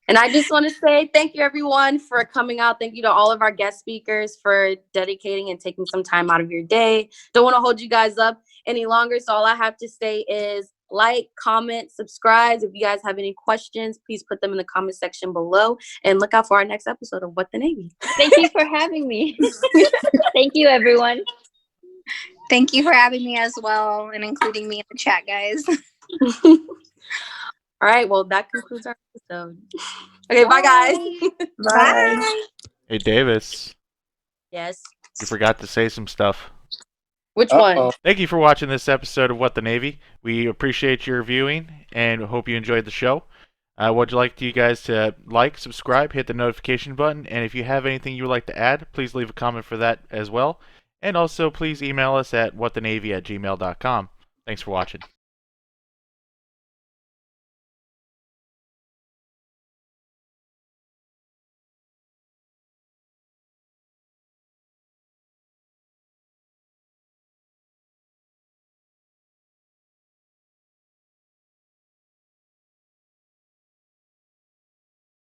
And I just want to say thank you, everyone, for coming out. Thank you to all of our guest speakers for dedicating and taking some time out of your day. Don't want to hold you guys up any longer. So all I have to say is like, comment, subscribe. If you guys have any questions, please put them in the comment section below, and look out for our next episode of What the Navy. Thank you for having me. Thank you, everyone. Thank you for having me as well and including me in the chat, guys. All right, well, that concludes our episode. Okay, bye guys. Bye. Hey, Davis, Yes. you forgot to say some stuff. Which one? Thank you for watching this episode of What the Navy. We appreciate your viewing and hope you enjoyed the show. Would you like you guys to like, subscribe, hit the notification button, and if you have anything you would like to add, please leave a comment for that as well. And also, please email us at whatthenavy@gmail.com. Thanks for watching.